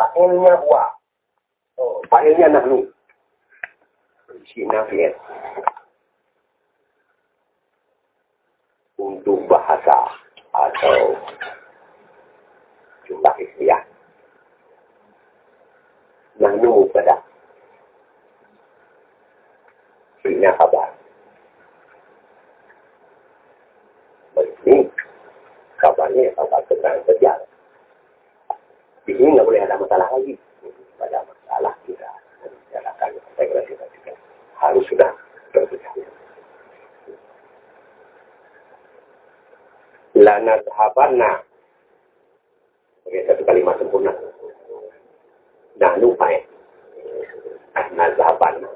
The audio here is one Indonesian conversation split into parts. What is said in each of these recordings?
Fa'ilnya wa. Oh, fa'ilnya nahnu. Isi nafiyat. Untuk bahasa atau jumlah istilah. Nahnu mubtada. Fi'na khabar. Ini kabarnya kabar tentang sejarah. Di sini nggak boleh ada masalah lagi. Ada masalah kita bicarakan integrasi harus sudah terpecah. Lana dhabanna sebagai satu kalimat sempurna. Nah lupa ya. Nadhabanna.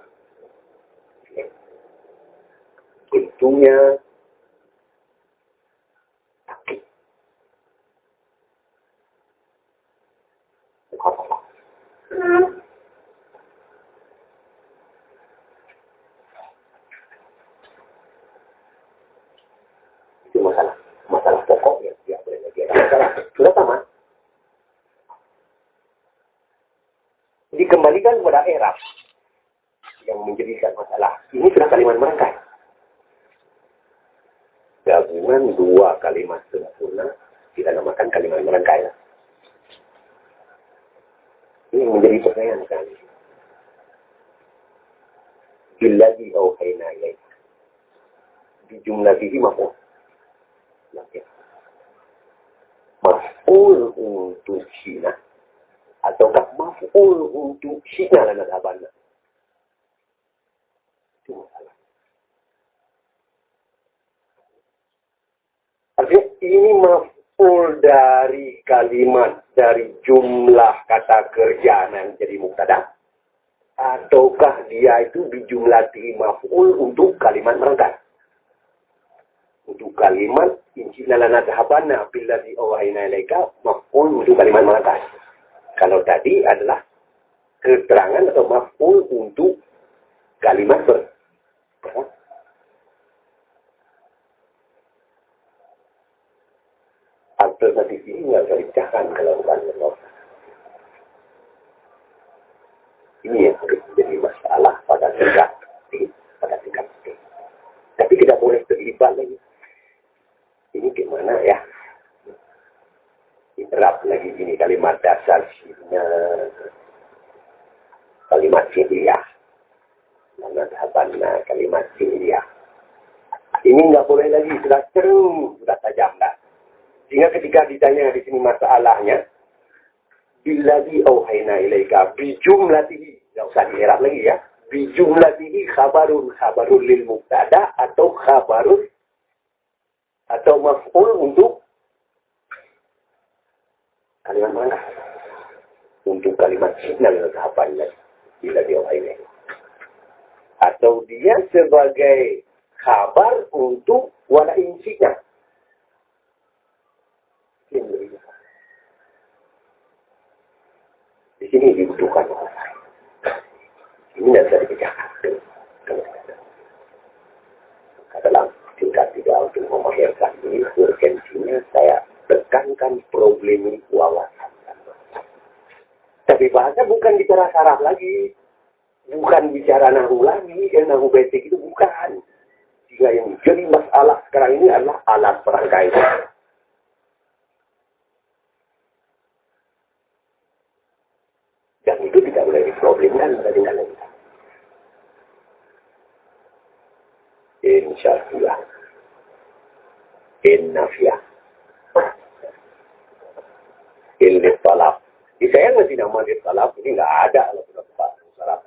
Bentuknya itu masalah pokok ya, tidak boleh lagi ada masalah. Sudah sama. Dikembalikan kepada i'rab yang menjadikan masalah. Ini sudah kalimat merangkai. Gabungan dua kalimat sempurna kita namakan kalimat merangkai. Ini menjadi pertanyaan sekali. Billadzi auhayna ilaika. Di jumlatihi maf'ul. Maf'ul untuk Cina ataukah maf'ul untuk Cina dan nadhabanna. Itu masalah. Artinya ini maf'ul dari kalimat, dari jumlah kata kerja yang jadi mubtada, ataukah dia itu bijumlatihi maf'ul untuk kalimat merangkai. Untuk kalimat injina lana dhahabanna billadzi awhayna ilaika maf'ul untuk kalimat merangkai. Kalau tadi adalah keterangan atau maf'ul untuk kalimat alternatif ini nggak bisa dipecahkan kalau bukan menolak. Ini yang menjadi masalah pada tingkat ini. Tapi tidak boleh terlibat lagi. Ini gimana ya? Diterap lagi ini kalimat dasar sihnya, kalimat sihiyah, nadhabanna kalimat sihiyah. Ini nggak boleh lagi, sudah cerung, sudah tajam dah. Sehingga ketika ditanya di sini masalahnya, billadzi auhayna ilaika bijumlatihi, nggak usah dierap lagi ya. Bijumlatihi khabarun lil mubtada atau khabarun atau maf'ul untuk kalimat mana? Untuk kalimat signal nadhabanna billadzi auhayna. Atau dia sebagai khabar untuk wala insinya. Di sini dibutuhkan orang. Ini tidak bisa dipecahkan. Dalam tingkat 3 untuk memahirkan ini, urgensinya saya tekankan problem wawasan. Tapi bahasa bukan bicara saraf lagi. Bukan bicara nahu lagi. Nahu basic itu bukan. Jika yang jadi masalah sekarang ini adalah alat perangkai. Dan itu tidak boleh diproblemkan pada tingkatan kita. Insyaallah. Innafiyah. Ilmi talab. Saya ngasih nama ilmi talab, ini nggak ada kalau sudah talab.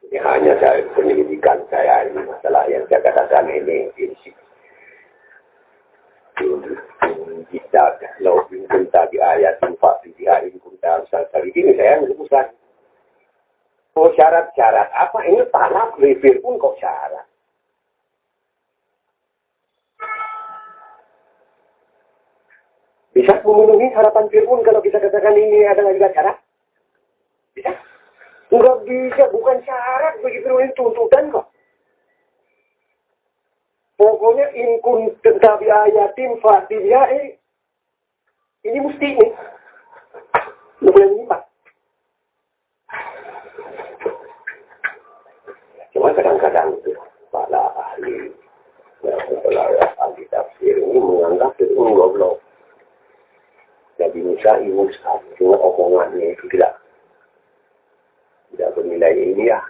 Ini hanya saya penyelidikan saya ini masalah yang saya katakan ini prinsip. Kita kalau kunta di ayat tempat di hari kunta kali ini saya menyebutkan. Oh syarat-syarat apa ini talab review pun kok syarat. Bisa memenuhi harapan Fir'aun kalau kita katakan ini adalah juga syarat? Bisa? Enggak bisa, bukan syarat bagi Fir'aun, ini tuntutan kok. Pokoknya in kunta bi ayatin fatihya ini mesti ini. pun goblok. Nabi Musa Musa, cuma omongannya itu tidak bernilai ilmiah.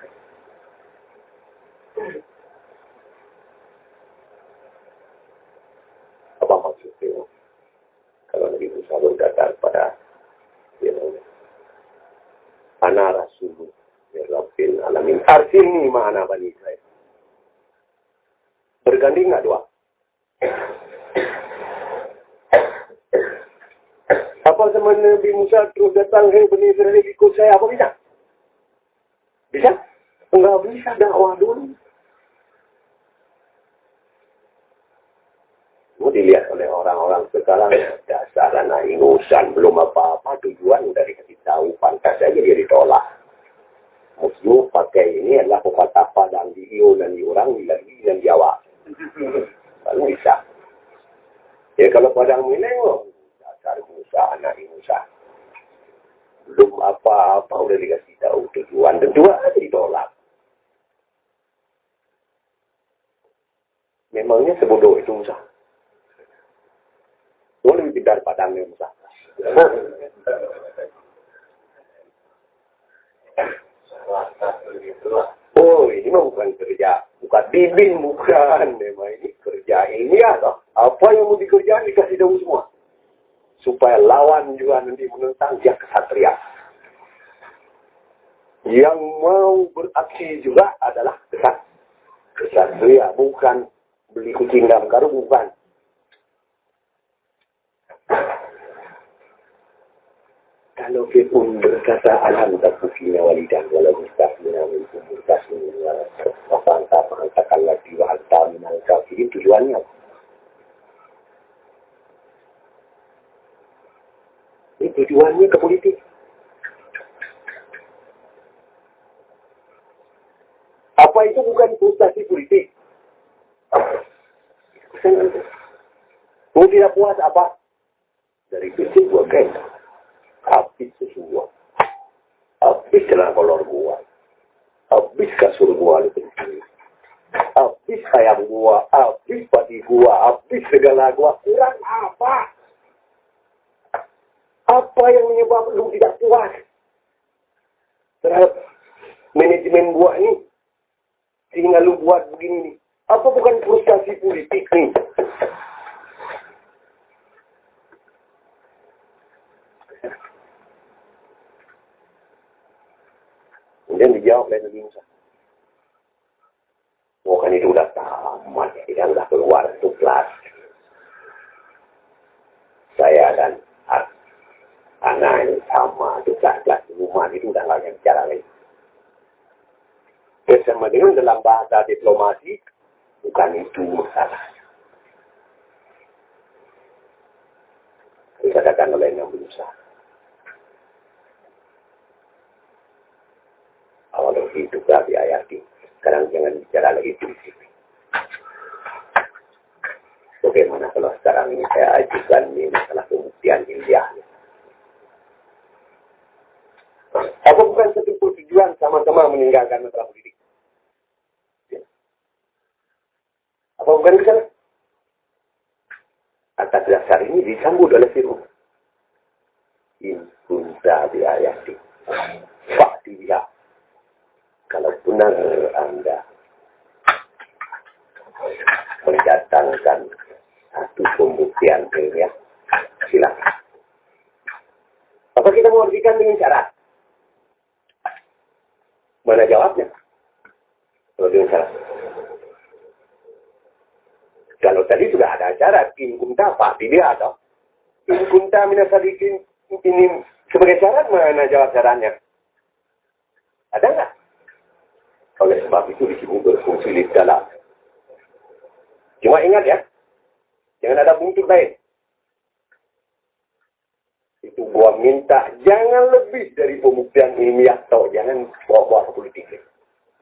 Apa maksudnya? Kalau Nabi Musa berkata pada Ana Rasul ya Rabbil Alamin. Arsilni ma'ana Bani Israel. Berganding nggak doa? Apa sama Nabi Musa terus datang, hei Bani Israel ikut saya, apa bisa? Bisa? Enggak bisa, dakwah dulu. Mau dilihat oleh orang-orang sekarang, dasar anak ingusan, belum apa-apa, tujuan udah dikasih tahu, pantas aja dia ditolak. Muslim pakai ini adalah pepatah Padang di Iyo dan di orang, di lagi dan Jawa. Lalu bisa. Ya kalau Padang Mineng, dasar Musa, anak Musa. Belum apa-apa udah dikasih tahu tujuan, dan dua aja ditolak. Memangnya sebodoh itu Musa? Gue lebih pintar Padangnya Musa. Oh, ini mah bukan kerja, bukan bibin, bukan. Memang ini kerja ilmiah toh. Apa yang mau dikerjakan dikasih tahu semua. Supaya lawan juga nanti menentang dia kesatria. Yang mau beraksi juga adalah kesatria, bukan beli kucing dalam karung, bukan. Kalau Fir'aun berkata alhamdulillah walidan walau mustaqimina minkum mustaqimina wa fa'antakan lagi wa hatta minal kafirin, tujuannya apa? Ini tujuannya ke politik. Apa itu bukan frustasi politik? Mau tidak puas apa? Dari fisik gua kena. Habis sesuatu. Habis celana kolor gua. Habis kasur gua lebih tinggi. Habis ayam gua. Habis padi gua. Habis segala gua. Kurang apa? Apa yang menyebabkan lu tidak puas terhadap manajemen gua ini? Sehingga lu buat begini. Apa bukan frustasi politik nih? Kemudian dijawab oleh Nabi Musa. Oh kan itu udah tamat, tidak udah keluar tuklas. Saya dan anak ini sama, tuklas rumah itu udah nggak bicara lagi. Bersama dengan dalam bahasa diplomasi, bukan itu masalahnya. Dikatakan oleh Nabi Musa. Awal itu gak diayati. Sekarang jangan bicara lagi prinsip. Bagaimana kalau sekarang ini saya ajukan ini masalah pembuktian ilmiah. Apa bukan satu tujuan sama-sama meninggalkan masalah politik? Apa bukan ke sana? Atas dasar ini disambut oleh Fir'aun. In kunta biayati. Fakti dia. Kalau benar Anda mendatangkan satu pembuktian ilmiah, silakan. Apa kita mau berikan dengan syarat? Mana jawabnya? Kalau dengan syarat. Kalau tadi sudah ada syarat, in kunta fakti dia atau in kunta minasadikin ini sebagai syarat, mana jawab syaratnya? Ada nggak? Oleh sebab itu di sini berfungsi di dalam. Cuma ingat ya, jangan ada buntut lain. Itu gua minta jangan lebih dari pembuktian ilmiah atau jangan bawa-bawa ke politik.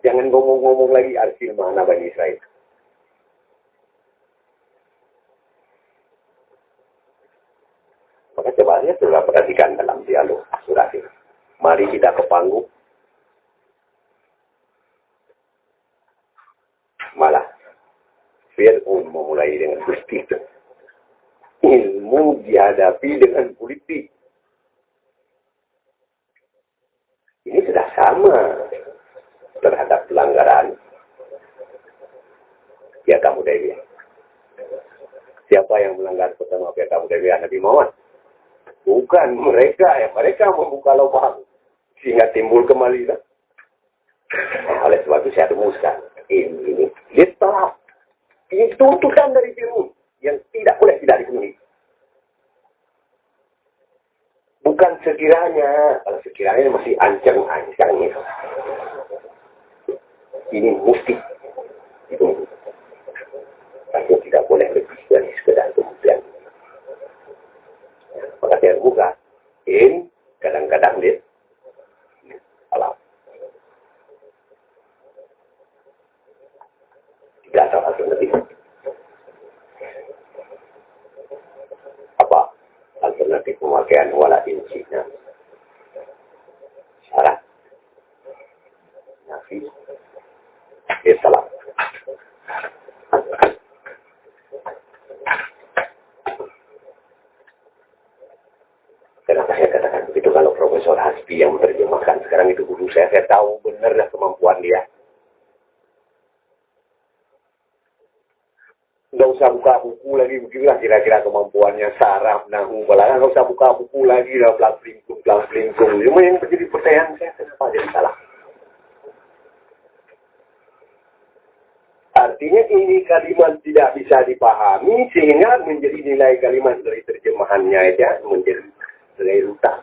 Jangan ngomong-ngomong lagi arsil mana Bani Israel. Maka coba ya sudah perhatikan dalam dialog surat ini. Mari kita ke panggung. Malah Fir'aun memulai dengan begitu. itu dihadapi dengan politik. Ini sudah sama terhadap pelanggaran Piagam Hudaybiyah. Siapa yang melanggar pertama Piagam Hudaybiyah? Nabi Muhammad. Bukan mereka, mereka membuka lubang sehingga timbul kembali. Oleh sebab itu saya rumuskan ini litaf. Ini tuntutan dari Fir'aun yang tidak boleh tidak dipenuhi. Bukan sekiranya, kalau sekiranya masih ancang-ancang itu. Ini mesti dipenuhi. Tapi tidak boleh lebih dari sekedar kemudian. Maka saya buka, kadang-kadang dia alam. Tidak ada alternatif. Apa alternatif pemakaian wala insinya? Syarat. Nafi. Salam. Kenapa saya katakan begitu? Kalau Profesor Hasbi yang menerjemahkan sekarang itu guru saya tahu benar kemampuan dia. Nggak usah buka buku lagi, begitulah kira-kira kemampuannya, saraf, nahu, balaghah. Nggak usah buka buku lagi, pelang-pelingkung. Cuma yang menjadi pertanyaan saya, kenapa jadi salah? Artinya ini kalimat tidak bisa dipahami, sehingga menjadi nilai kalimat dari terjemahannya aja menjadi nilai rutan.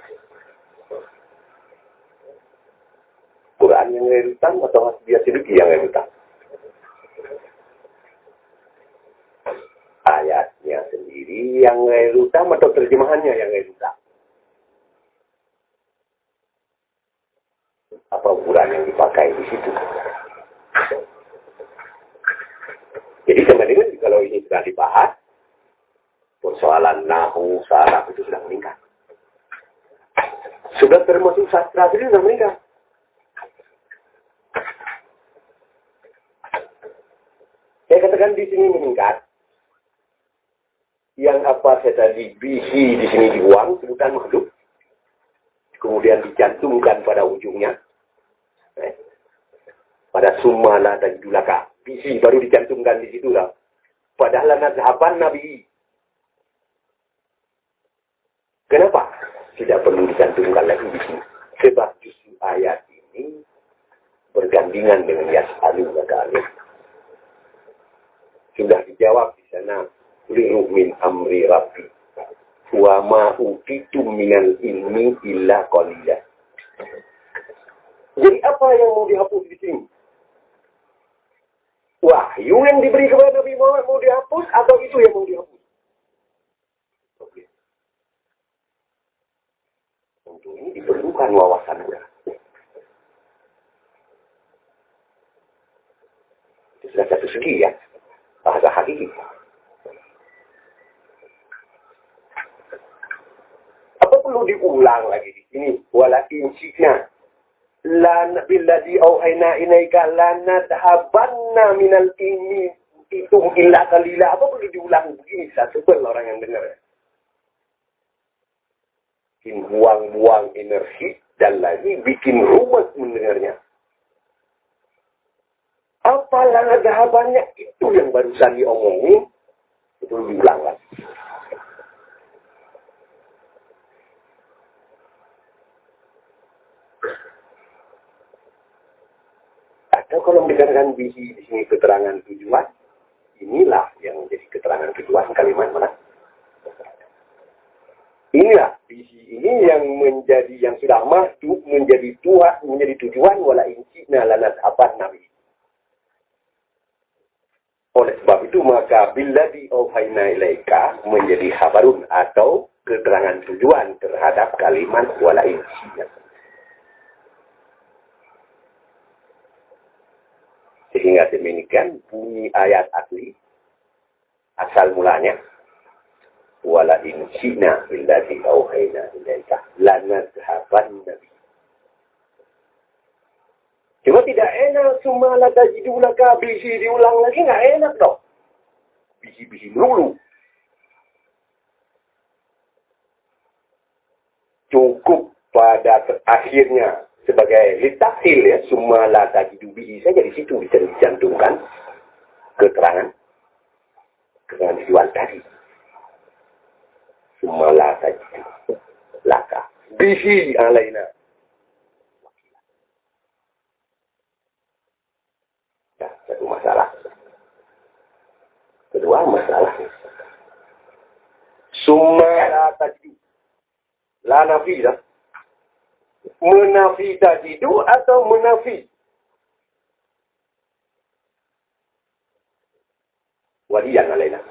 Quran yang nilai rutan atau Hasbiyah Siddiqi yang nilai rutan? Ayatnya sendiri yang gairu tam atau terjemahannya yang gairu tam? Apa ukuran yang dipakai di situ? Jadi teman-teman kalau ini sudah dibahas, persoalan nahu, saraf itu sudah meningkat. Sudah termasuk sastra itu sudah meningkat. Saya katakan di sini meningkat. Yang apa saya tadi bisi di sini dibuang, sebutan makhluk. Kemudian dicantumkan pada ujungnya. Pada sumala dan julaka. Bisi baru dicantumkan di situ lah. Padahal nazhaban Nabi. Kenapa? Tidak perlu dicantumkan lagi di sini. Sebab justru ayat ini bergandingan dengan yas'alu naga'alim. Sudah dijawab di sana. Liru min amri rabbi wa ma utitum minal ilmi illa qalila. Jadi apa yang mau dihapus di sini? Wahyu yang diberi kepada Nabi Muhammad mau dihapus atau itu yang mau dihapus? Oke. Untuk ini diperlukan wawasan juga. Itu sudah satu segi ya, bahasa hakiki. Perlu diulang lagi di sini. Walakin syi'na la billadhi auhayna ilaika la nadhabanna minal ilmi itu illa qalila. Apa perlu diulang begini? Saya sebel orang yang dengar. Bikin buang-buang energi dan lagi bikin rumet mendengarnya. Apalah nadhabannya itu yang barusan diomongin. Itu diulang lagi. Atau kalau dikatakan bisi di sini keterangan tujuan, inilah yang menjadi keterangan tujuan kalimat mana? Inilah bisi ini yang menjadi yang sudah masuk menjadi Tuhan, menjadi tujuan wala insina lanat aban nabi. Oleh sebab itu maka billadhi auhayna ilaika menjadi khabarun atau keterangan tujuan terhadap kalimat wala insina. Sehingga demikian bunyi ayat asli asal mulanya wala in syi'na billadhi auhayna ilaika lanadhaban nabi. Cuma tidak enak cuma la tajidu laka bisi diulang lagi, nggak enak dong. Bisi-bisi melulu. cukup pada akhirnya sebagai litasil ya, summa la tajidu bihi saja di situ bisa dicantumkan keterangan visual tadi. Summa la tajidu laka bihi alaina. Nah, satu masalah. Kedua masalah. Summa la tajidu. La nafi dah. Menafi tajidu atau menafi? Waliyan alaina.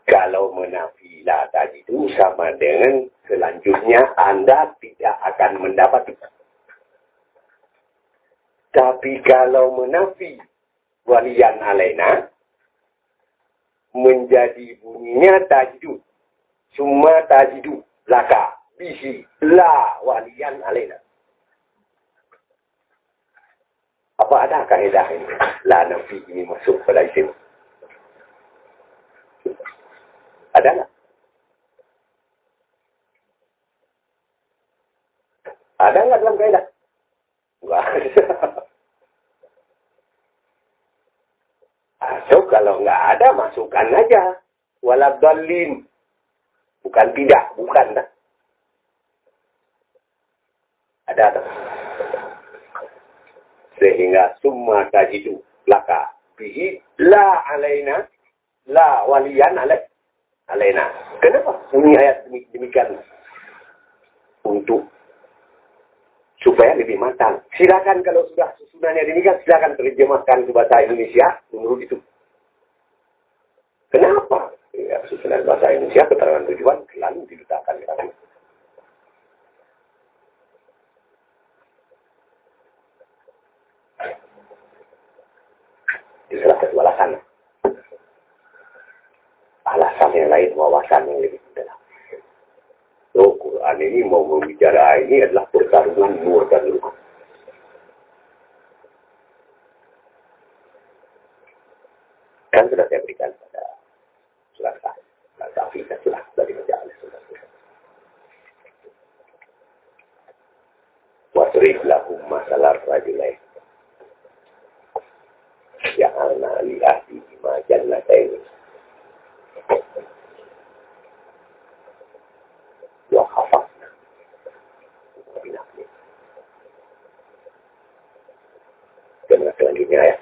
Kalau menafi la tajidu sama dengan selanjutnya Anda tidak akan mendapat. Tapi kalau menafi waliyan alaina menjadi bunyinya tajidu. Summa tajidu laka bihi la waliyan alaina. Apa ada kaedah ini? La nafi ini masuk pada isim. Ada nggak? Ada nggak dalam kaedah? Enggak ada. So, kalau nggak ada, masukkan aja. Waladhalin. Bukan tidak, bukan. Dah. Ada tak? Sehingga summa tajidu laka bihi la alaina la waliyan alaina. Kenapa bunyi ayat demikian? Untuk supaya lebih matang. Silakan kalau sudah susunannya demikian, silakan terjemahkan ke bahasa Indonesia menurut itu. Kenapa? Ya, susunan bahasa Indonesia keterangan tujuan selalu diletakkan di sana. Itu salah satu alasan. Alasan yang lain, wawasan yang lebih dalam. So, Quran ini mau membicara ini adalah pertarungan nur dan nur. Kan sudah saya berikan pada surat Al-Kahfi dan surat dari majalah surat. Wasrif lahum masalah rajulain. Ja'alna li ahdihi ma jannatayn. Wa khafafna. Dan selanjutnya ya.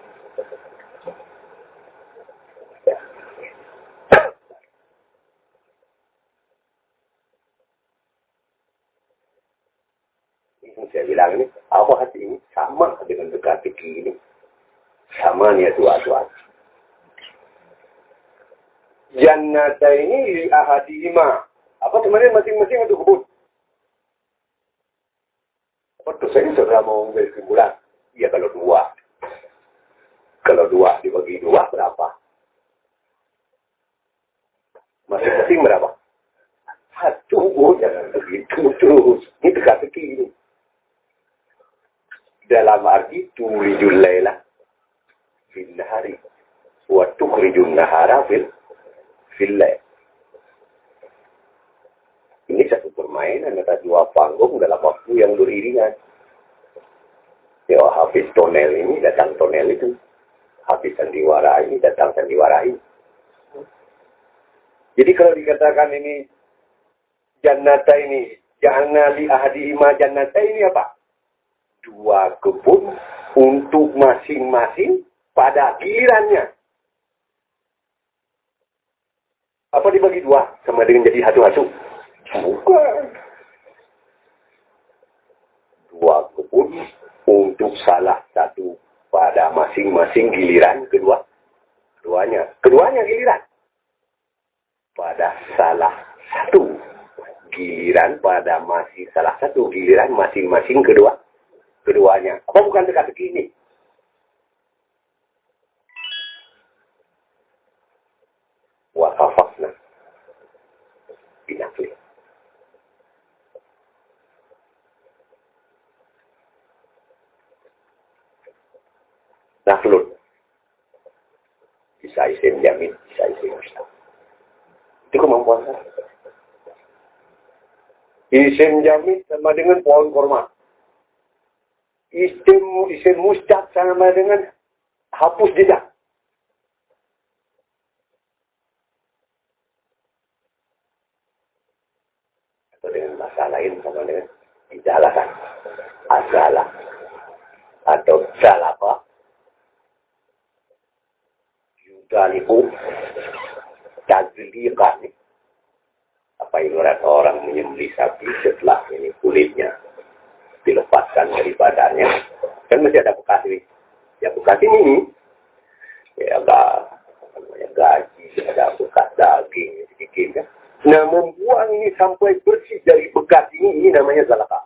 Saya bilang ini, apa hati ini sama dengan teka-teki ini. Sama niat dua-dua. Jannata ini li ahadihima. Apa sebenarnya masing-masing itu kebun? Betul, saya sudah mau ambil kesimpulan. Iya kalau dua. Kalau dua dibagi dua berapa? Masing-masing berapa? Satu. Oh, jangan begitu terus. Ini teka-teki ini. Dalam arti tulijul laila fil nahari wa tukhrijun nahara fil lail. Ini satu permainan antara dua panggung dalam waktu yang beriringan. Ya, habis tonel ini datang tonel itu. Habis sandiwara ini datang sandiwara ini. Jadi kalau dikatakan ini jannata ini, jangan li ahadihima jannata ini apa? Dua kebun untuk masing-masing pada gilirannya. Apa dibagi dua? Sama dengan jadi satu-satu? Bukan. Dua kebun untuk salah satu pada masing-masing giliran keduanya. Keduanya giliran. Pada salah satu giliran pada masih salah satu giliran masing-masing keduanya. Apa bukan teka-teki ini? Wa khafafna binafli. Naflun. bisa isim jamid, bisa isim mustaq. Itu kemampuan saya. Isim jamid sama dengan pohon korma. Isim mustaq sama dengan hapus jejak. Atau dengan bahasa lain sama dengan dijalakan. Asalah. Atau salapa. Yudaliku. Tazliqan. Apa ibarat orang menyembelih sapi setelah ini kulitnya dilepaskan dari badannya. Kan masih ada bekas ini. Ya bekas ini. Ya namanya gaji, ada bekas daging sedikit kan. Nah membuang ini sampai bersih dari bekas ini namanya zalaka.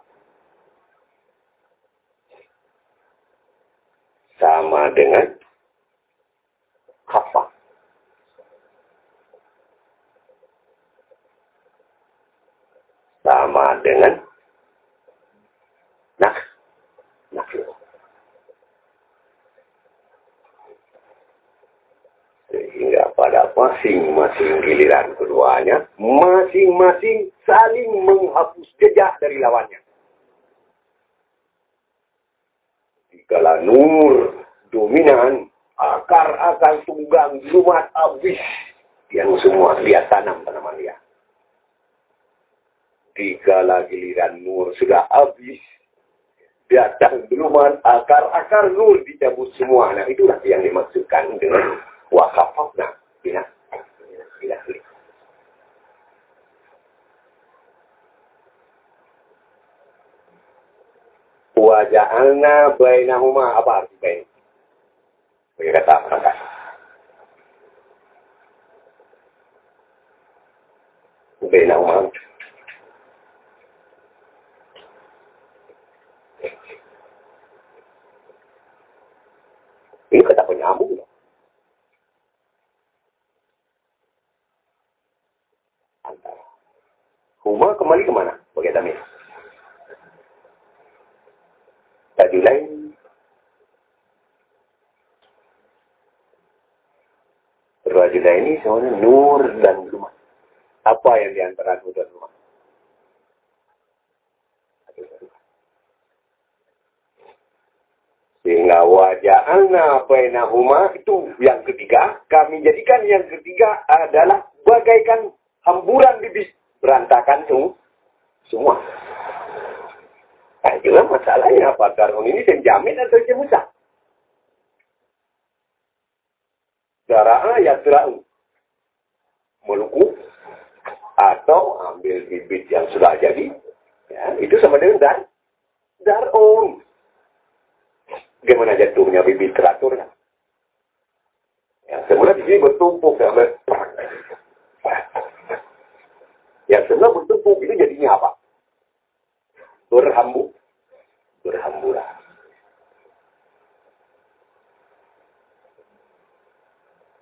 Sama dengan kafah. Sama dengan nakil. Sehingga pada masing-masing giliran keduanya, masing-masing saling menghapus jejak dari lawannya. Dikala nur dominan, akar-akar tunggang lumat habis yang semua dia tanam tanaman dia. Dikala giliran nur sudah habis, datang lumat akar-akar nur dicabut semua. Nah itulah yang dimaksudkan dengan wakafafna bina. Waja'alna bainahuma, apa arti bain? Bagi kata apa? Bainahuma. Ini kata penyambung. Antara. Huma kembali kemana? Bagi damir. Tadi lain. Rajula ini semuanya nur dan rumah. Apa yang diantara nur dan rumah? Sehingga waja'alna bainahuma itu yang ketiga. Kami jadikan yang ketiga adalah bagaikan hamburan bibit. Berantakan semua. Nah, juga masalahnya apa? Darun ini senjamin atau jemusa? Dara'a yadra'u. Meluku. Atau ambil bibit yang sudah jadi. Ya, itu sama dengan darun. Gimana jatuhnya bibit teratur? Yang semula di sini bertumpuk. Yang semula bertumpuk itu jadinya apa? Berhamburan.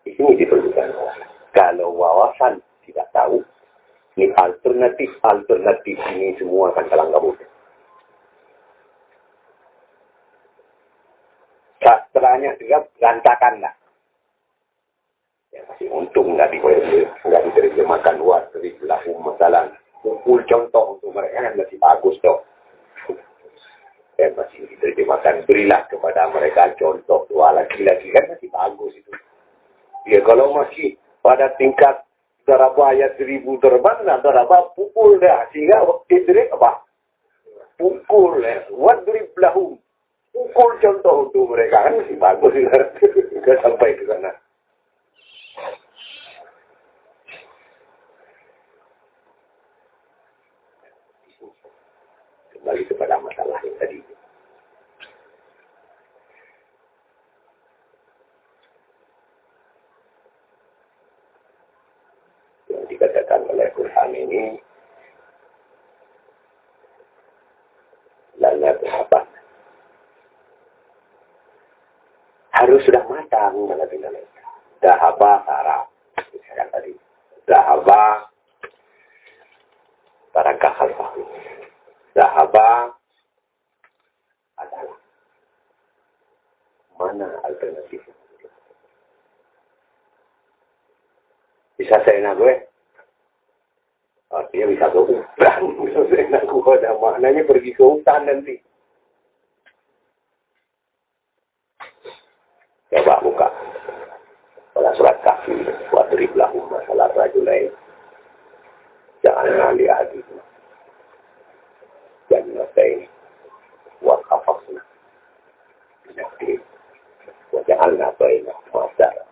Di sini diperlukan. Kalau wawasan tidak tahu, ini alternatif ini semua akan kalang kabut. Sastranya juga berantakan lah. Ya, masih untung nggak diterjemahkan luar dari belahum masalah. Kumpul contoh untuk mereka kan masih bagus dong. Dan masih diterjemahkan berilah kepada mereka contoh dua lagi kan masih bagus itu. Ya kalau masih pada tingkat darabah ayat 1000 terbang, nah darabah pukul dah sehingga idrik apa? Pukul ya. Wadrib lahum. Pukul contoh untuk mereka kan masih bagus juga sampai ke sana. Kembali kepada masalah yang tadi. Yang dikatakan oleh Quran ini lanya berapa? Harus sudah matang dalam Indonesia. Dahaba sarap. Misalkan tadi. Dahaba barangkah khalfah. Dahaba adalah mana alternatif? bisa seenak gue. Artinya bisa ke hutan. Bisa seenak gue. Ada maknanya pergi ke hutan nanti. Coba buka. Pada surat kafir. Wadrib lahum masalah rajulain. Jangan lihat itu. Jannatain. Wa khafafna. Nakdir. Wa ja'alna bainah masar.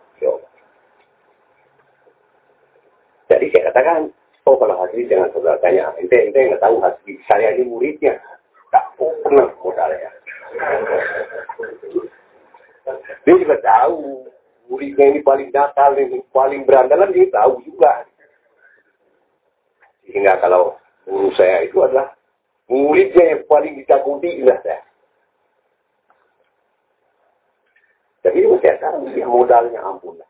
Jadi saya katakan, oh kalau Hasbi jangan saudara tanya, ente nggak tahu Hasbi, saya ini muridnya, tak pernah modalnya. Dia juga tahu, muridnya ini paling nakal, ini paling berandalan, dia tahu juga. Sehingga kalau guru saya itu adalah muridnya yang paling ditakuti adalah saya. Jadi saya tahu dia modalnya ampun.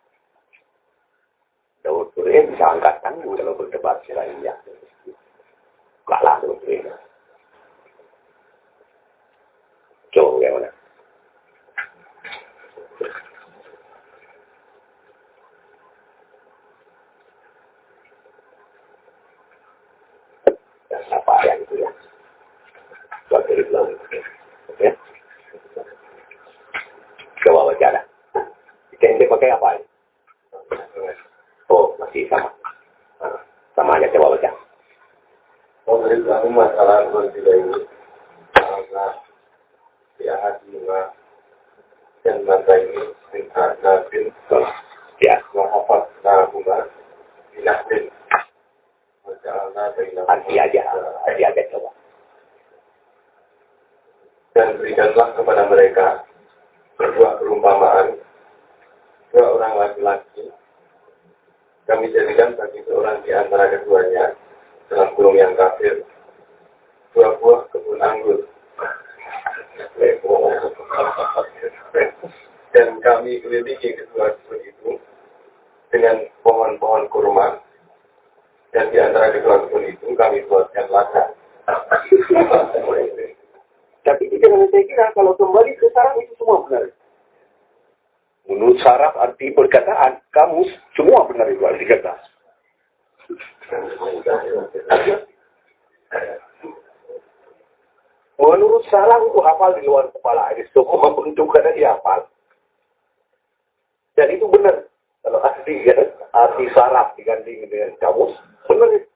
Daud Turin bisa angkat tangan kalau berdebat selainnya. Kalah Daud Turin. Coba bagaimana? Apa yang itu ya? Buat diri belum. Ya. Coba baca dah. Kita pakai apa ini? Oh, masih sama. Sama aja, coba baca. Memberikan masalah berbeda ini karena dia hatinya dan mata ini singkat nafin Ya. menghafal nahuma binafin berjalan dengan Arti aja coba. dan berikanlah kepada mereka sebuah perumpamaan dua orang laki-laki. Kami jadikan bagi seorang di antara keduanya dalam kurung yang kafir dua buah kebun anggur dan kami kelilingi kedua kebun itu dengan pohon-pohon kurma dan di antara kedua kebun itu kami buatkan ladang. Tapi jangan saya kira kalau kembali ke saraf itu semua benar. Menurut saraf arti perkataan, kamus semua benar itu arti kata. Menurut saraf itu hafal di luar kepala. Ini semua bentuk kata dia hafal. Dan itu benar. Kalau arti saraf diganding dengan kamus, benar itu.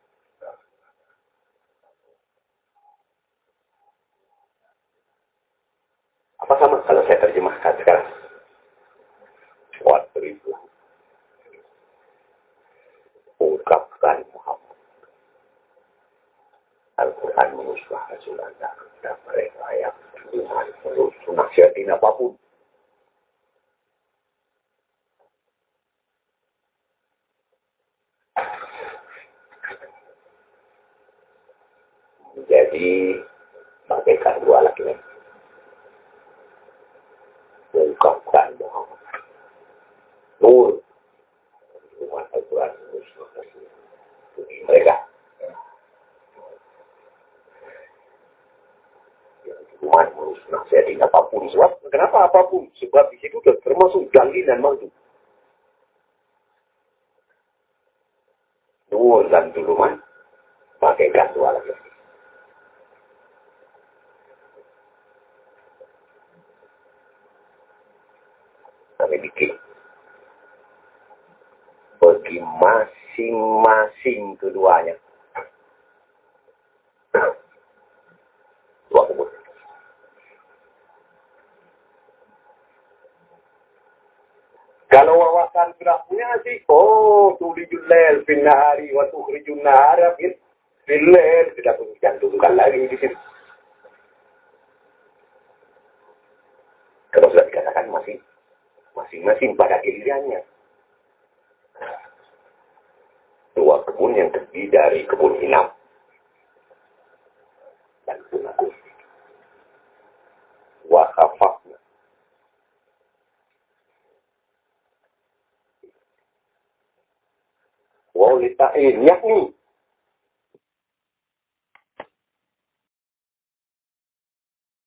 Apa sama kalau saya terjemahkan sekarang? Waktu itu ungkapkan Muhammad. Al-Quran menusbah Rasulullah dan mereka yang Tuhan terus nasihatin apapun. Jadi bagaikan dua laki-laki ungkapkan Muhammad. Nur Tuhan Al-Quran menusbah Rasulullah mereka. Tuhan menusbah nasihatin apapun. Sebab kenapa apapun? Sebab di situ termasuk janji dan mantu. Nur dan tuluman bagaikan dua laki-laki. Kami bikin bagi masing-masing keduanya. Dua kebun. Kalau wawasan geraknya sih, tulijul lail fil nahari wa tukhrijun nahara fil lail. Tidak perlu cantumkan lagi di sini. Kalau sudah dikatakan masing-masing pada gilirannya. Dua kebun yang terdiri dari kebun inam dan kebun agus. Wa khafafna. Wa litain yakni